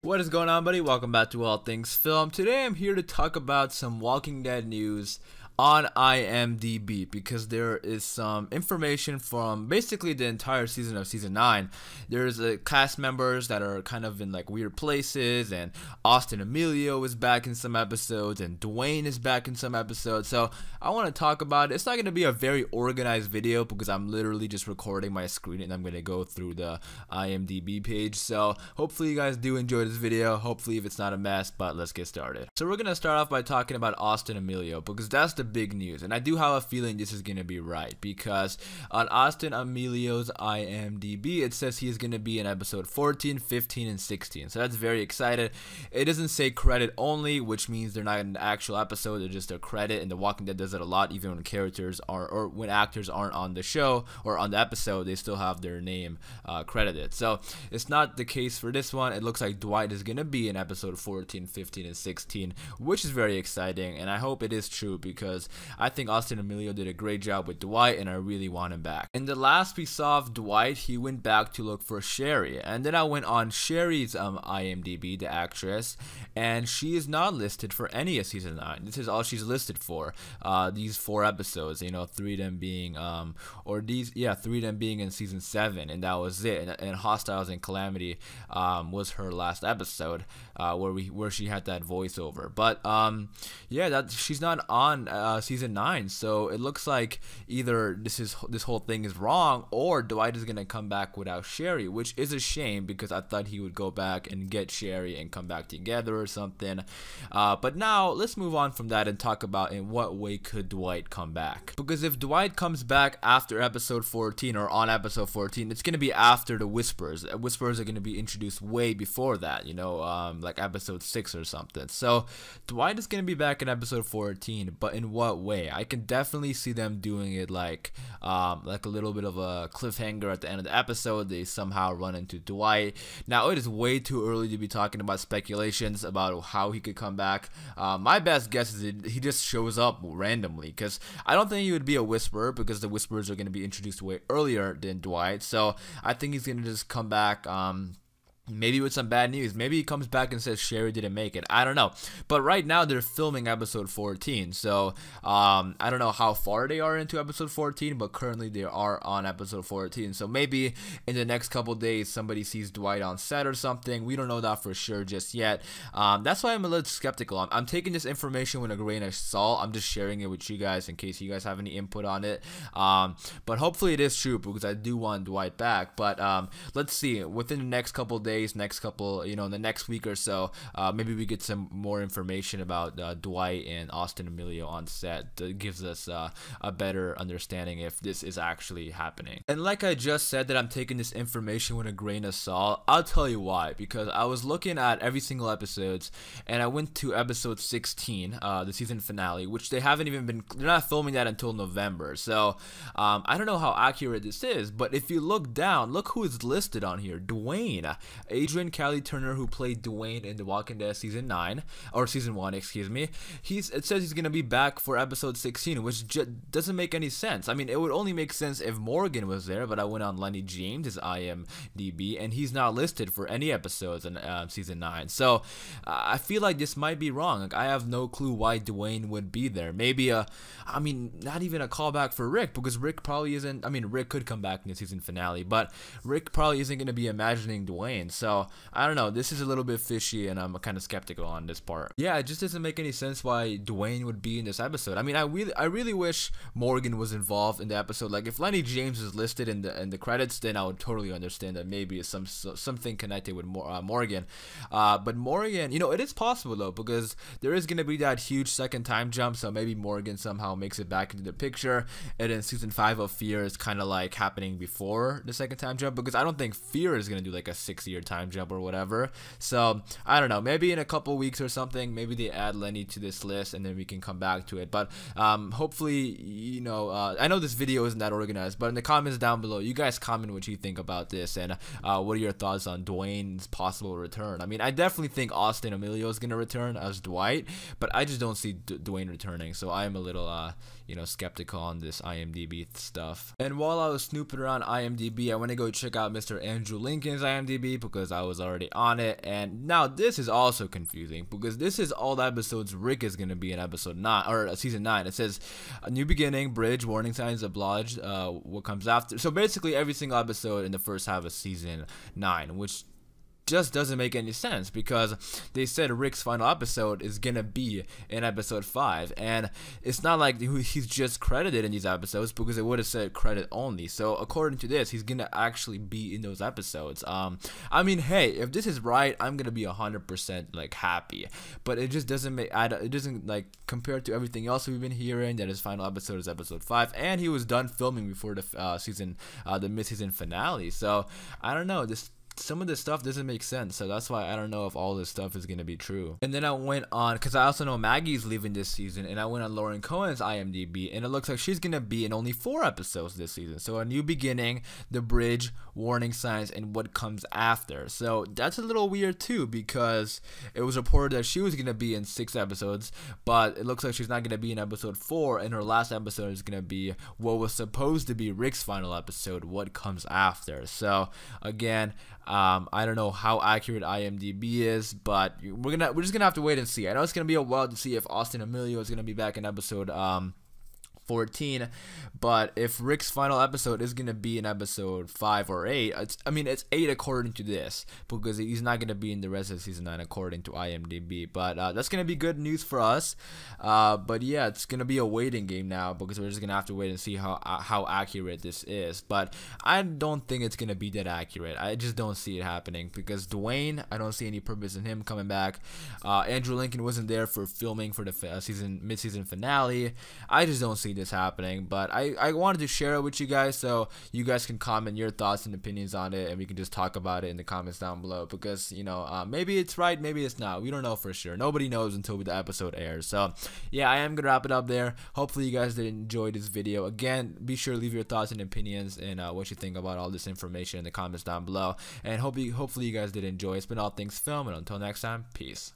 What is going on, buddy? Welcome back to All Things Film. Today I'm here to talk about some Walking Dead news on IMDB because there is some information from basically the entire season of season 9. There's cast members that are kind of in like weird places, and Austin Emilio is back in some episodes, and Dwayne is back in some episodes. So I want to talk about it. It's not going to be a very organized video because I'm literally just recording my screen and I'm going to go through the IMDB page. So hopefully you guys do enjoy this video. Hopefully if it's not a mess, but let's get started. So we're going to start off by talking about Austin Emilio because that's the big news, and I do have a feeling this is gonna be right because on Austin Emilio's IMDb it says he is gonna be in episode 14, 15, and 16. So that's very excited. It doesn't say credit only, which means they're not an actual episode, they're just a credit, and The Walking Dead does it a lot. Even when characters are or when actors aren't on the show or on the episode, they still have their name credited. So it's not the case for this one. It looks like Dwight is gonna be in episode 14, 15, and 16, which is very exciting, and I hope it is true because I think Austin Emilio did a great job with Dwight, and I really want him back. In the last we saw of Dwight, he went back to look for Sherry, and then I went on Sherry's IMDb, the actress, and she is not listed for any of season 9. This is all she's listed for. These 4 episodes, you know, 3 of them being three of them being in season 7, and that was it. And Hostiles and Calamity was her last episode, where she had that voiceover. But yeah, that she's not on season 9, so it looks like either this whole thing is wrong, or Dwight is gonna come back without Sherry, which is a shame because I thought he would go back and get Sherry and come back together or something. But now let's move on from that and talk about in what way could Dwight come back, because if Dwight comes back after episode 14 or on episode 14, it's gonna be after the Whispers. Whispers are gonna be introduced way before that, you know, like episode 6 or something. So Dwight is gonna be back in episode 14, but in what way? I can definitely see them doing it like a little bit of a cliffhanger at the end of the episode. They somehow run into Dwight. Now it is way too early to be talking about speculations about how he could come back. My best guess is he just shows up randomly, because I don't think he would be a Whisperer because the Whisperers are going to be introduced way earlier than Dwight. So I think he's going to just come back maybe with some bad news. Maybe he comes back and says Sherry didn't make it. I don't know. But right now they're filming episode 14. So I don't know how far they are into episode 14, but currently they are on episode 14. So maybe in the next couple days somebody sees Dwight on set or something. We don't know that for sure just yet. That's why I'm a little skeptical. I'm taking this information with a grain of salt. I'm just sharing it with you guys in case you guys have any input on it. But hopefully it is true because I do want Dwight back. But let's see. Within the next couple days, in the next week or so, maybe we get some more information about Dwight and Austin Emilio on set that gives us a better understanding if this is actually happening. And like I just said that I'm taking this information with a grain of salt, I'll tell you why. Because I was looking at every single episodes, and I went to episode 16, the season finale, which they're not filming that until November. So I don't know how accurate this is, but if you look down, look who is listed on here. Dwayne. Adrian Callie Turner, who played Dwayne in The Walking Dead season 1, excuse me. It says he's gonna be back for episode 16, which doesn't make any sense. I mean, it would only make sense if Morgan was there, but I went on Lenny James' IMDb, and he's not listed for any episodes in season 9. So I feel like this might be wrong. Like, I have no clue why Dwayne would be there. Maybe not even a callback for Rick, because Rick probably isn't. I mean, Rick could come back in the season finale, but Rick probably isn't gonna be imagining Dwayne. So I don't know, this is a little bit fishy, and I'm kind of skeptical on this part. Yeah, it just doesn't make any sense why Dwayne would be in this episode. I mean, I really wish Morgan was involved in the episode. Like, if Lenny James is listed in the credits, then I would totally understand that maybe it's something connected with Morgan. But Morgan, you know, it is possible though, because there is gonna be that huge second time jump. So maybe Morgan somehow makes it back into the picture, and then season 5 of Fear is kind of like happening before the second time jump, because I don't think Fear is gonna do like a 6-year time jump or whatever. So I don't know, maybe in a couple weeks or something, maybe they add Lenny to this list and then we can come back to it. But hopefully, you know, I know this video isn't that organized, but in the comments down below, you guys comment what you think about this, and what are your thoughts on Dwayne's possible return. I mean, I definitely think Austin Emilio is gonna return as Dwight, but I just don't see Dwayne returning. So I am a little skeptical on this IMDb stuff. And while I was snooping around IMDb, I want to go check out Mr. Andrew Lincoln's IMDb, because because I was already on it. And now this is also confusing because this is all the episodes Rick is gonna be in episode 9 or season 9. It says a new beginning, bridge, warning signs, obliged, what comes after. So basically every single episode in the first half of season 9, which just doesn't make any sense because they said Rick's final episode is gonna be in episode 5, and it's not like he's just credited in these episodes because it would have said credit only. So according to this, he's gonna actually be in those episodes. I mean, hey, if this is right, I'm gonna be 100% like happy, but it just doesn't make it doesn't like compared to everything else we've been hearing that his final episode is episode 5, and he was done filming before the the mid-season finale. So I don't know, some of this stuff doesn't make sense, so that's why I don't know if all this stuff is gonna be true. And then I went on, because I also know Maggie's leaving this season, and I went on Lauren Cohen's IMDb, and it looks like she's gonna be in only 4 episodes this season. So a new beginning, the bridge, warning signs, and what comes after. So that's a little weird too, because it was reported that she was gonna be in 6 episodes, but it looks like she's not gonna be in episode 4, and her last episode is gonna be what was supposed to be Rick's final episode, what comes after. So again, I don't know how accurate IMDb is, but we're just gonna have to wait and see. I know it's gonna be a while to see if Austin Emilio is gonna be back in episode 14, but if Rick's final episode is gonna be in episode 5 or 8, it's 8 according to this, because he's not gonna be in the rest of season 9 according to IMDb. But that's gonna be good news for us. But yeah, it's gonna be a waiting game now because we're just gonna have to wait and see how accurate this is. But I don't think it's gonna be that accurate. I just don't see it happening because Dwayne, I don't see any purpose in him coming back. Andrew Lincoln wasn't there for filming for the mid-season finale. I just don't see this happening, but I wanted to share it with you guys so you guys can comment your thoughts and opinions on it, and we can just talk about it in the comments down below, because maybe it's right, maybe it's not, we don't know for sure. Nobody knows until the episode airs. So yeah, I am gonna wrap it up there. Hopefully you guys did enjoy this video. Again, be sure to leave your thoughts and opinions and what you think about all this information in the comments down below, and hopefully you guys did enjoy. It's been All Things Film, and until next time, peace.